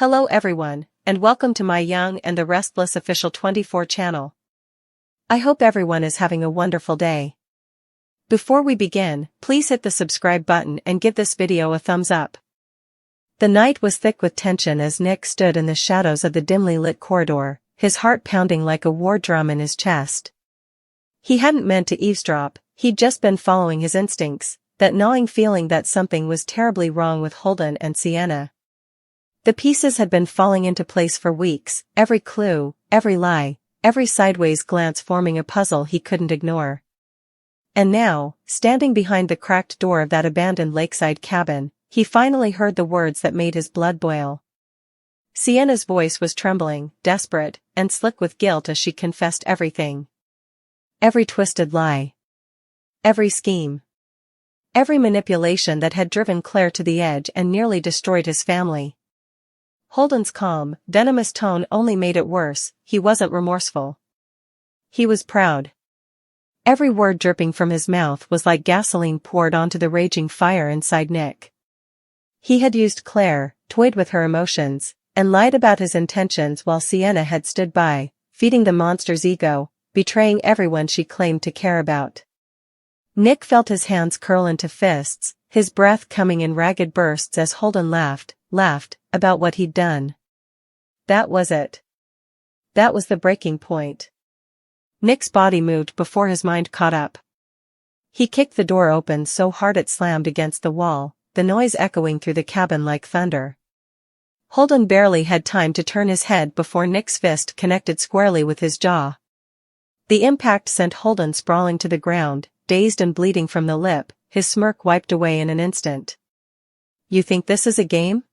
Hello everyone, and welcome to my Young and the Restless Official 24 channel. I hope everyone is having a wonderful day. Before we begin, please hit the subscribe button and give this video a thumbs up. The night was thick with tension as Nick stood in the shadows of the dimly lit corridor, his heart pounding like a war drum in his chest. He hadn't meant to eavesdrop, he'd just been following his instincts, that gnawing feeling that something was terribly wrong with Holden and Sienna. The pieces had been falling into place for weeks, every clue, every lie, every sideways glance forming a puzzle he couldn't ignore. And now, standing behind the cracked door of that abandoned lakeside cabin, he finally heard the words that made his blood boil. Sienna's voice was trembling, desperate, and slick with guilt as she confessed everything. Every twisted lie. Every scheme. Every manipulation that had driven Claire to the edge and nearly destroyed his family. Holden's calm, venomous tone only made it worse. He wasn't remorseful. He was proud. Every word dripping from his mouth was like gasoline poured onto the raging fire inside Nick. He had used Claire, toyed with her emotions, and lied about his intentions while Sienna had stood by, feeding the monster's ego, betraying everyone she claimed to care about. Nick felt his hands curl into fists, his breath coming in ragged bursts as Holden laughed about what he'd done. That was it. That was the breaking point. Nick's body moved before his mind caught up. He kicked the door open so hard it slammed against the wall, the noise echoing through the cabin like thunder. Holden barely had time to turn his head before Nick's fist connected squarely with his jaw. The impact sent Holden sprawling to the ground, dazed and bleeding from the lip, his smirk wiped away in an instant. "You think this is a game?"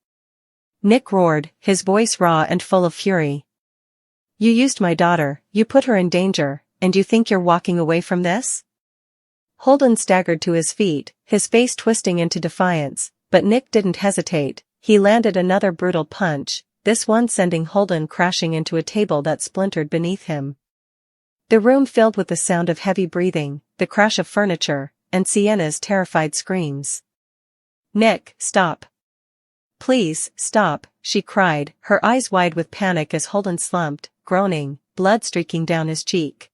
Nick roared, his voice raw and full of fury. "You used my daughter, you put her in danger, and you think you're walking away from this?" Holden staggered to his feet, his face twisting into defiance, but Nick didn't hesitate. He landed another brutal punch, this one sending Holden crashing into a table that splintered beneath him. The room filled with the sound of heavy breathing, the crash of furniture, and Sienna's terrified screams. "Nick, stop. Please, stop," she cried, her eyes wide with panic as Holden slumped, groaning, blood streaking down his cheek.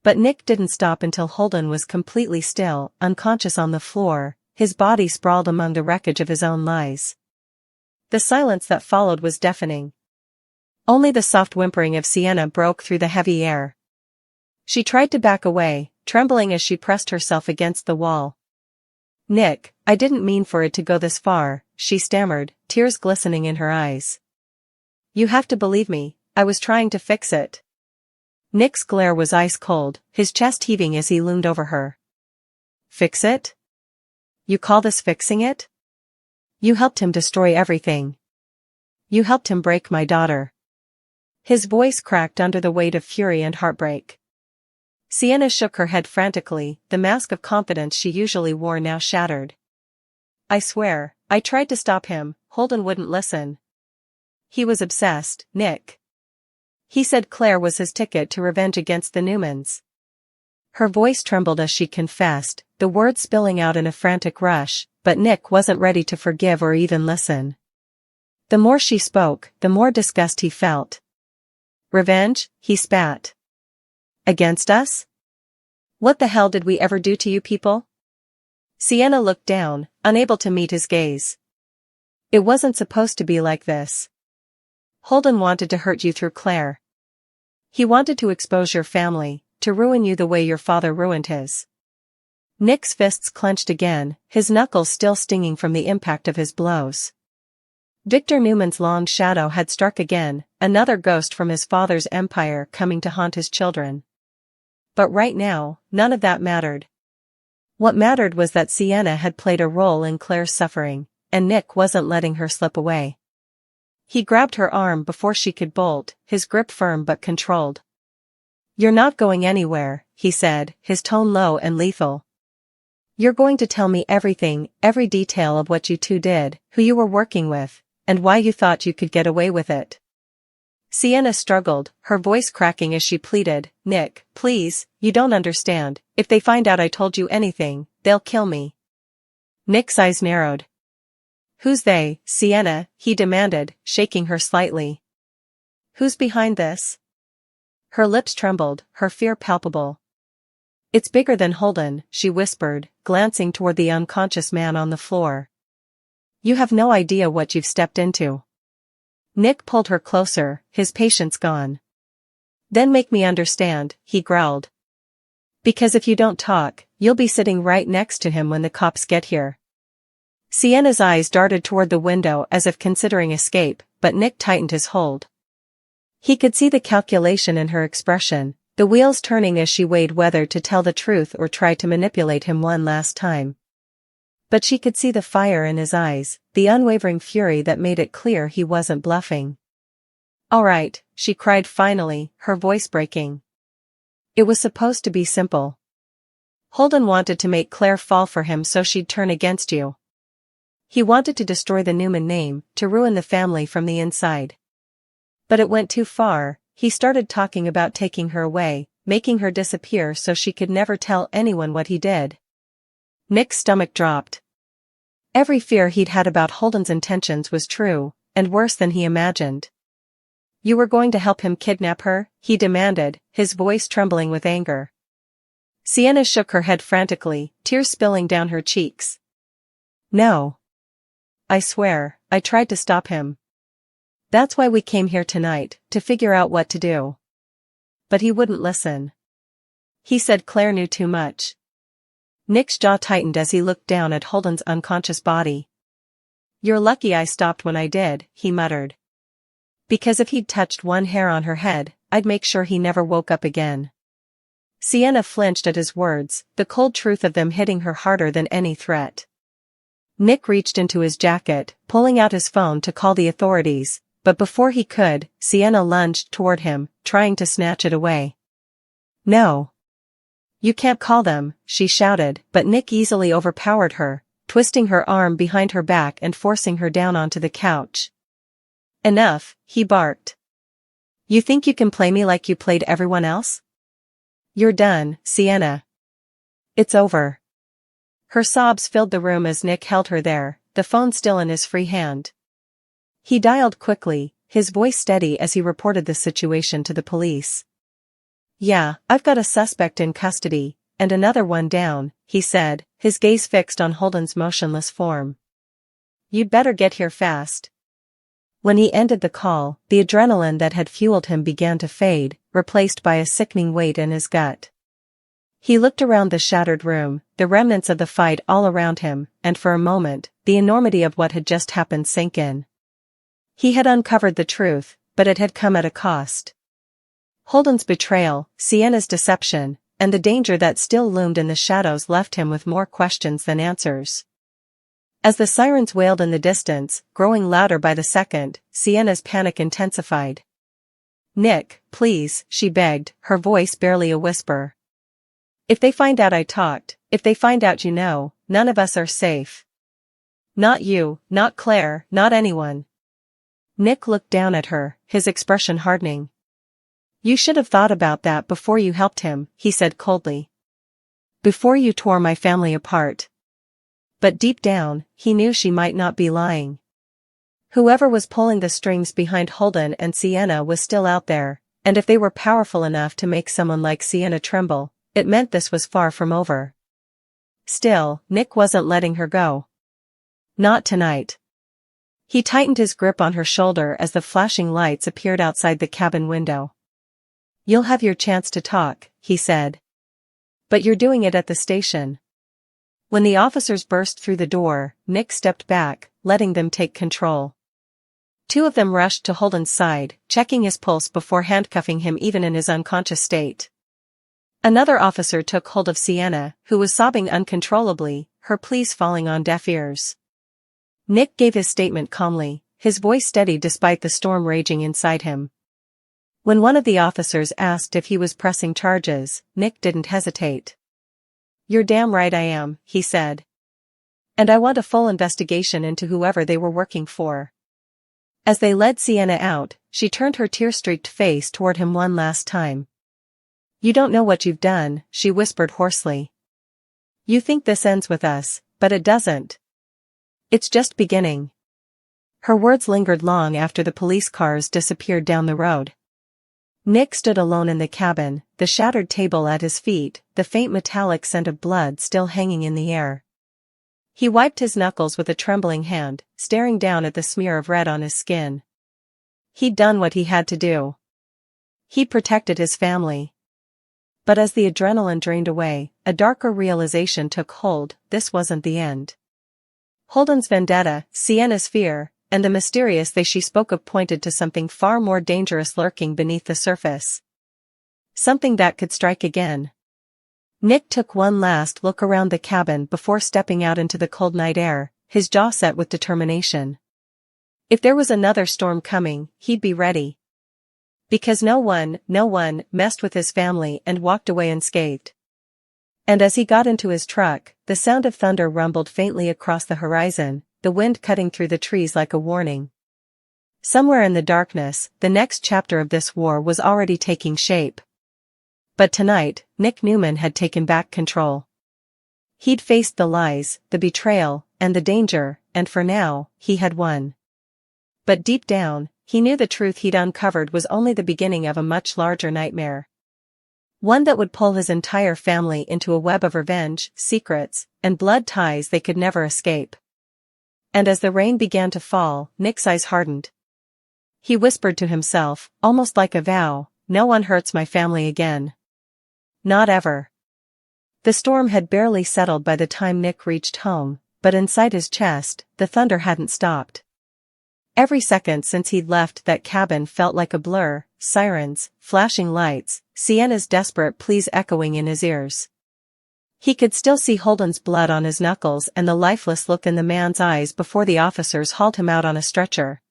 But Nick didn't stop until Holden was completely still, unconscious on the floor, his body sprawled among the wreckage of his own lies. The silence that followed was deafening. Only the soft whimpering of Sienna broke through the heavy air. She tried to back away, trembling as she pressed herself against the wall. "Nick, I didn't mean for it to go this far," she stammered, tears glistening in her eyes. "You have to believe me, I was trying to fix it." Nick's glare was ice cold, his chest heaving as he loomed over her. "Fix it? You call this fixing it? You helped him destroy everything. You helped him break my daughter." His voice cracked under the weight of fury and heartbreak. Sienna shook her head frantically, the mask of confidence she usually wore now shattered. "I swear, I tried to stop him, Holden wouldn't listen. He was obsessed, Nick. He said Claire was his ticket to revenge against the Newmans." Her voice trembled as she confessed, the words spilling out in a frantic rush, but Nick wasn't ready to forgive or even listen. The more she spoke, the more disgust he felt. "Revenge?" he spat. "Against us? What the hell did we ever do to you people?" Sienna looked down, unable to meet his gaze. "It wasn't supposed to be like this. Holden wanted to hurt you through Claire. He wanted to expose your family, to ruin you the way your father ruined his." Nick's fists clenched again, his knuckles still stinging from the impact of his blows. Victor Newman's long shadow had struck again, another ghost from his father's empire coming to haunt his children. But right now, none of that mattered. What mattered was that Sienna had played a role in Claire's suffering, and Nick wasn't letting her slip away. He grabbed her arm before she could bolt, his grip firm but controlled. "You're not going anywhere," he said, his tone low and lethal. "You're going to tell me everything, every detail of what you two did, who you were working with, and why you thought you could get away with it." Sienna struggled, her voice cracking as she pleaded, "Nick, please, you don't understand. If they find out I told you anything, they'll kill me." Nick's eyes narrowed. Who's they, Sienna? He demanded, shaking her slightly. Who's behind this? Her lips trembled, her fear palpable. It's bigger than Holden, she whispered, glancing toward the unconscious man on the floor. You have no idea what you've stepped into. Nick pulled her closer, his patience gone. Then make me understand, he growled. Because if you don't talk, you'll be sitting right next to him when the cops get here. Sienna's eyes darted toward the window as if considering escape, but Nick tightened his hold. He could see the calculation in her expression, the wheels turning as she weighed whether to tell the truth or try to manipulate him one last time. But she could see the fire in his eyes, the unwavering fury that made it clear he wasn't bluffing. All right, she cried finally, her voice breaking. It was supposed to be simple. Holden wanted to make Claire fall for him so she'd turn against you. He wanted to destroy the Newman name, to ruin the family from the inside. But it went too far. He started talking about taking her away, making her disappear so she could never tell anyone what he did. Nick's stomach dropped. Every fear he'd had about Holden's intentions was true, and worse than he imagined. You were going to help him kidnap her? He demanded, his voice trembling with anger. Sienna shook her head frantically, tears spilling down her cheeks. No. I swear, I tried to stop him. That's why we came here tonight, to figure out what to do. But he wouldn't listen. He said Claire knew too much. Nick's jaw tightened as he looked down at Holden's unconscious body. You're lucky I stopped when I did, he muttered. Because if he'd touched one hair on her head, I'd make sure he never woke up again. Sienna flinched at his words, the cold truth of them hitting her harder than any threat. Nick reached into his jacket, pulling out his phone to call the authorities, but before he could, Sienna lunged toward him, trying to snatch it away. No. You can't call them, she shouted, but Nick easily overpowered her, twisting her arm behind her back and forcing her down onto the couch. Enough, he barked. You think you can play me like you played everyone else? You're done, Sienna. It's over. Her sobs filled the room as Nick held her there, the phone still in his free hand. He dialed quickly, his voice steady as he reported the situation to the police. Yeah, I've got a suspect in custody, and another one down, he said, his gaze fixed on Holden's motionless form. You'd better get here fast. When he ended the call, the adrenaline that had fueled him began to fade, replaced by a sickening weight in his gut. He looked around the shattered room, the remnants of the fight all around him, and for a moment, the enormity of what had just happened sank in. He had uncovered the truth, but it had come at a cost. Holden's betrayal, Sienna's deception, and the danger that still loomed in the shadows left him with more questions than answers. As the sirens wailed in the distance, growing louder by the second, Sienna's panic intensified. Nick, please, she begged, her voice barely a whisper. If they find out I talked, if they find out you know, none of us are safe. Not you, not Claire, not anyone. Nick looked down at her, his expression hardening. You should have thought about that before you helped him, he said coldly. Before you tore my family apart. But deep down, he knew she might not be lying. Whoever was pulling the strings behind Holden and Sienna was still out there, and if they were powerful enough to make someone like Sienna tremble, it meant this was far from over. Still, Nick wasn't letting her go. Not tonight. He tightened his grip on her shoulder as the flashing lights appeared outside the cabin window. You'll have your chance to talk, he said. But you're doing it at the station. When the officers burst through the door, Nick stepped back, letting them take control. Two of them rushed to Holden's side, checking his pulse before handcuffing him even in his unconscious state. Another officer took hold of Sienna, who was sobbing uncontrollably, her pleas falling on deaf ears. Nick gave his statement calmly, his voice steady despite the storm raging inside him. When one of the officers asked if he was pressing charges, Nick didn't hesitate. You're damn right I am, he said. And I want a full investigation into whoever they were working for. As they led Sienna out, she turned her tear-streaked face toward him one last time. You don't know what you've done, she whispered hoarsely. You think this ends with us, but it doesn't. It's just beginning. Her words lingered long after the police cars disappeared down the road. Nick stood alone in the cabin, the shattered table at his feet, the faint metallic scent of blood still hanging in the air. He wiped his knuckles with a trembling hand, staring down at the smear of red on his skin. He'd done what he had to do. He protected his family. But as the adrenaline drained away, a darker realization took hold: this wasn't the end. Holden's vendetta, Sienna's fear, and the mysterious they she spoke of pointed to something far more dangerous lurking beneath the surface. Something that could strike again. Nick took one last look around the cabin before stepping out into the cold night air, his jaw set with determination. If there was another storm coming, he'd be ready. Because no one messed with his family and walked away unscathed. And as he got into his truck, the sound of thunder rumbled faintly across the horizon, the wind cutting through the trees like a warning. Somewhere in the darkness, the next chapter of this war was already taking shape. But tonight, Nick Newman had taken back control. He'd faced the lies, the betrayal, and the danger, and for now, he had won. But deep down, he knew the truth he'd uncovered was only the beginning of a much larger nightmare. One that would pull his entire family into a web of revenge, secrets, and blood ties they could never escape. And as the rain began to fall, Nick's eyes hardened. He whispered to himself, almost like a vow, "No one hurts my family again. Not ever." The storm had barely settled by the time Nick reached home, but inside his chest, the thunder hadn't stopped. Every second since he'd left that cabin felt like a blur: sirens, flashing lights, Sienna's desperate pleas echoing in his ears. He could still see Holden's blood on his knuckles and the lifeless look in the man's eyes before the officers hauled him out on a stretcher.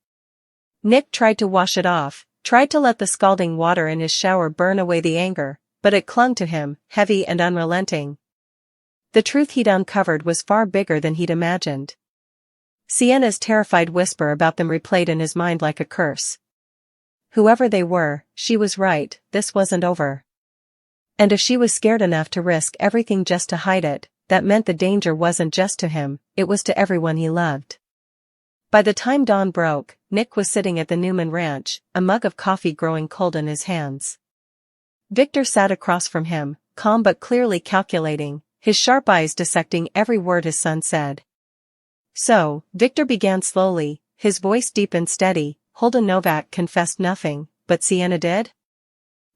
Nick tried to wash it off, tried to let the scalding water in his shower burn away the anger, but it clung to him, heavy and unrelenting. The truth he'd uncovered was far bigger than he'd imagined. Sienna's terrified whisper about them replayed in his mind like a curse. Whoever they were, she was right, this wasn't over. And if she was scared enough to risk everything just to hide it, that meant the danger wasn't just to him, it was to everyone he loved. By the time dawn broke, Nick was sitting at the Newman ranch, a mug of coffee growing cold in his hands. Victor sat across from him, calm but clearly calculating, his sharp eyes dissecting every word his son said. "So," Victor began slowly, his voice deep and steady, "Holden Novak confessed nothing, but Sienna did?"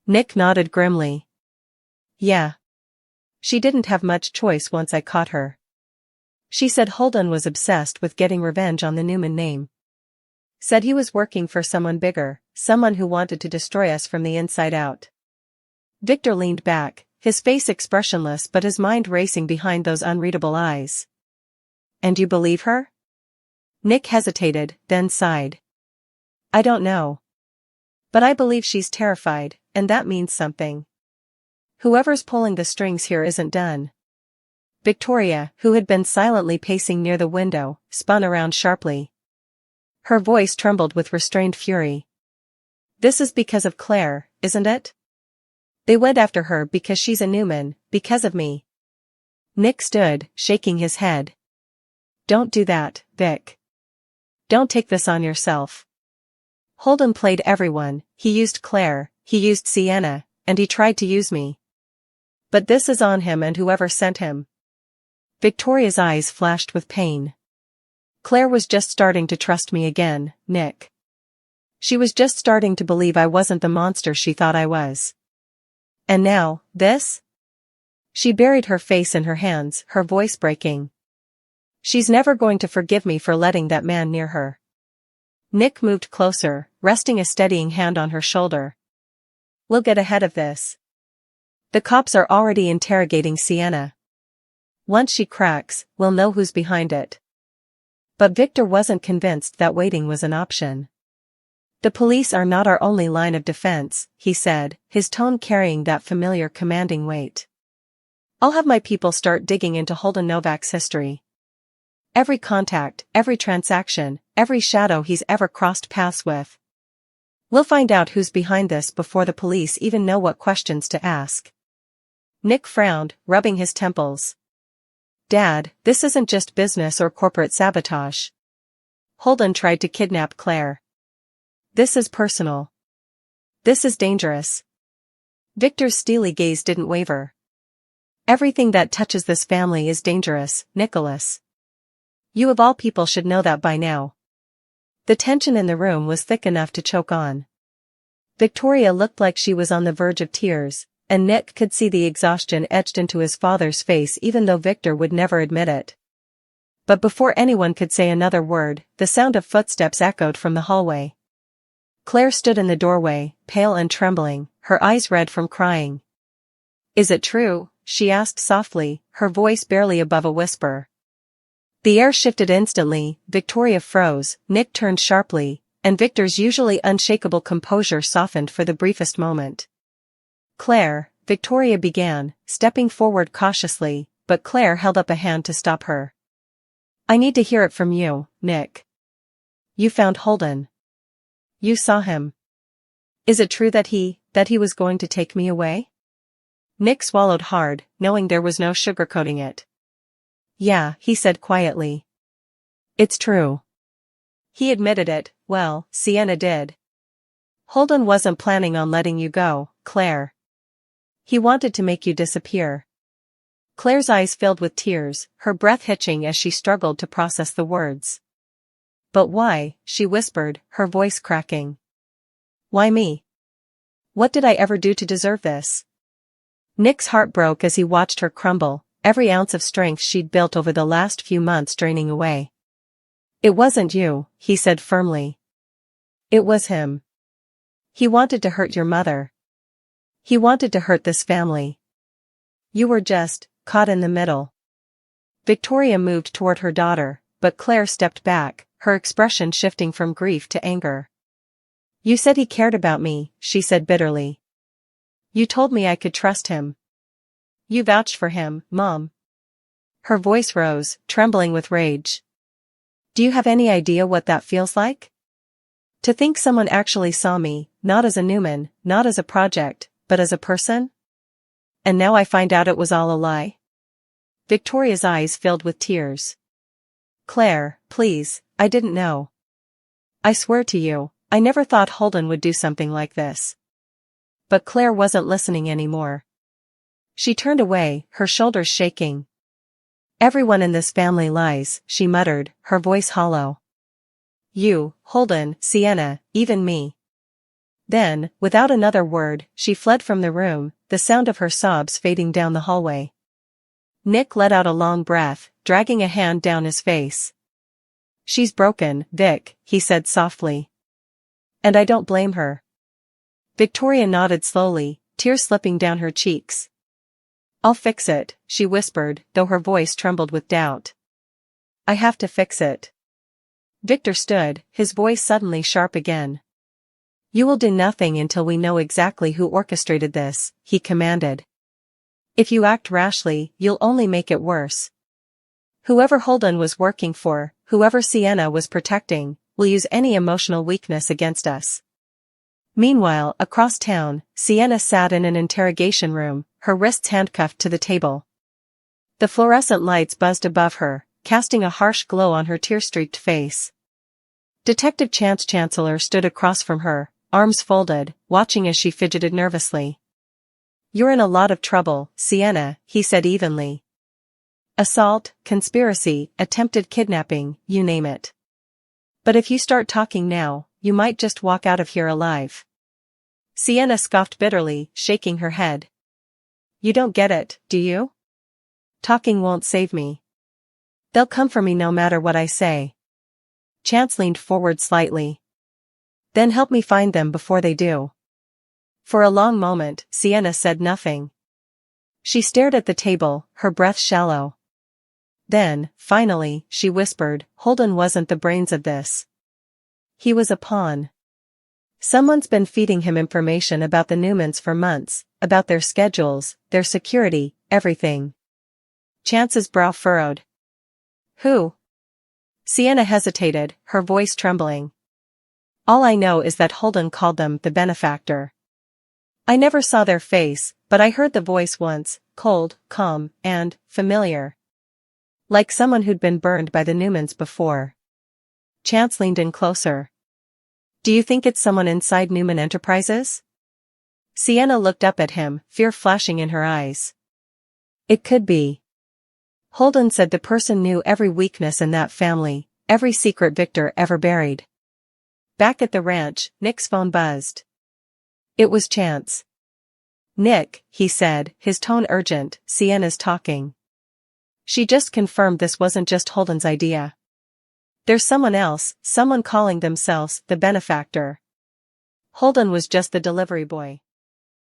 Nick nodded grimly. "Yeah. She didn't have much choice once I caught her. She said Holden was obsessed with getting revenge on the Newman name. Said he was working for someone bigger, someone who wanted to destroy us from the inside out." Victor leaned back, his face expressionless but his mind racing behind those unreadable eyes. "And you believe her?" Nick hesitated, then sighed. "I don't know. But I believe she's terrified, and that means something. Whoever's pulling the strings here isn't done." Victoria, who had been silently pacing near the window, spun around sharply. Her voice trembled with restrained fury. "This is because of Claire, isn't it? They went after her because she's a Newman, because of me." Nick stood, shaking his head. "Don't do that, Vic. Don't take this on yourself. Holden played everyone, he used Claire, he used Sienna, and he tried to use me. But this is on him and whoever sent him." Victoria's eyes flashed with pain. "Claire was just starting to trust me again, Nick. She was just starting to believe I wasn't the monster she thought I was. And now, this?" She buried her face in her hands, her voice breaking. "She's never going to forgive me for letting that man near her." Nick moved closer, resting a steadying hand on her shoulder. "We'll get ahead of this. The cops are already interrogating Sienna. Once she cracks, we'll know who's behind it." But Victor wasn't convinced that waiting was an option. "The police are not our only line of defense," he said, his tone carrying that familiar commanding weight. "I'll have my people start digging into Holden Novak's history. Every contact, every transaction, every shadow he's ever crossed paths with. We'll find out who's behind this before the police even know what questions to ask." Nick frowned, rubbing his temples. "Dad, this isn't just business or corporate sabotage. Holden tried to kidnap Claire. This is personal. This is dangerous. Victor's steely gaze didn't waver. Everything that touches this family is dangerous, Nicholas. You of all people should know that by now. The tension in the room was thick enough to choke on. Victoria looked like she was on the verge of tears, and Nick could see the exhaustion etched into his father's face even though Victor would never admit it. But before anyone could say another word, the sound of footsteps echoed from the hallway. Claire stood in the doorway, pale and trembling, her eyes red from crying. "Is it true?" she asked softly, her voice barely above a whisper. The air shifted instantly, Victoria froze, Nick turned sharply, and Victor's usually unshakable composure softened for the briefest moment. "Claire," Victoria began, stepping forward cautiously, but Claire held up a hand to stop her. "I need to hear it from you, Nick. You found Holden. You saw him. Is it true that he was going to take me away?" Nick swallowed hard, knowing there was no sugarcoating it. "Yeah," he said quietly. "It's true." He admitted it. "Well, Sienna did. Holden wasn't planning on letting you go, Claire. He wanted to make you disappear." Claire's eyes filled with tears, her breath hitching as she struggled to process the words. "But why?" she whispered, her voice cracking. "Why me? What did I ever do to deserve this?" Nick's heart broke as he watched her crumble, every ounce of strength she'd built over the last few months draining away. "It wasn't you," he said firmly. "It was him. He wanted to hurt your mother. He wanted to hurt this family. You were just caught in the middle." Victoria moved toward her daughter, but Claire stepped back, her expression shifting from grief to anger. "You said he cared about me," she said bitterly. "You told me I could trust him. You vouched for him, Mom." Her voice rose, trembling with rage. "Do you have any idea what that feels like? To think someone actually saw me, not as a Newman, not as a project, but as a person? And now I find out it was all a lie?" Victoria's eyes filled with tears. "Claire, please, I didn't know. I swear to you, I never thought Holden would do something like this." But Claire wasn't listening anymore. She turned away, her shoulders shaking. "Everyone in this family lies," she muttered, her voice hollow. "You, Holden, Sienna, even me." Then, without another word, she fled from the room, the sound of her sobs fading down the hallway. Nick let out a long breath, dragging a hand down his face. "She's broken, Vic," he said softly. "And I don't blame her." Victoria nodded slowly, tears slipping down her cheeks. "I'll fix it," she whispered, though her voice trembled with doubt. "I have to fix it." Victor stood, his voice suddenly sharp again. "You will do nothing until we know exactly who orchestrated this," he commanded. "If you act rashly, you'll only make it worse. Whoever Holden was working for, whoever Sienna was protecting, will use any emotional weakness against us." Meanwhile, across town, Sienna sat in an interrogation room, her wrists handcuffed to the table. The fluorescent lights buzzed above her, casting a harsh glow on her tear-streaked face. Detective Chance Chancellor stood across from her, arms folded, watching as she fidgeted nervously. "You're in a lot of trouble, Sienna," he said evenly. "Assault, conspiracy, attempted kidnapping, you name it. But if you start talking now, you might just walk out of here alive." Sienna scoffed bitterly, shaking her head. "You don't get it, do you? Talking won't save me. They'll come for me no matter what I say." Chance leaned forward slightly. "Then help me find them before they do." For a long moment, Sienna said nothing. She stared at the table, her breath shallow. Then, finally, she whispered, "Holden wasn't the brains of this. He was a pawn. Someone's been feeding him information about the Newmans for months, about their schedules, their security, everything." Chance's brow furrowed. "Who?" Sienna hesitated, her voice trembling. "All I know is that Holden called them the benefactor. I never saw their face, but I heard the voice once, cold, calm, and familiar. Like someone who'd been burned by the Newmans before." Chance leaned in closer. Do you think it's someone inside Newman Enterprises? Sienna looked up at him, fear flashing in her eyes. It could be. Holden said the person knew every weakness in that family, every secret Victor ever buried. Back at the ranch, Nick's phone buzzed. It was Chance. Nick, he said, his tone urgent, Sienna's talking. She just confirmed this wasn't just Holden's idea. There's someone else, someone calling themselves the benefactor. Holden was just the delivery boy.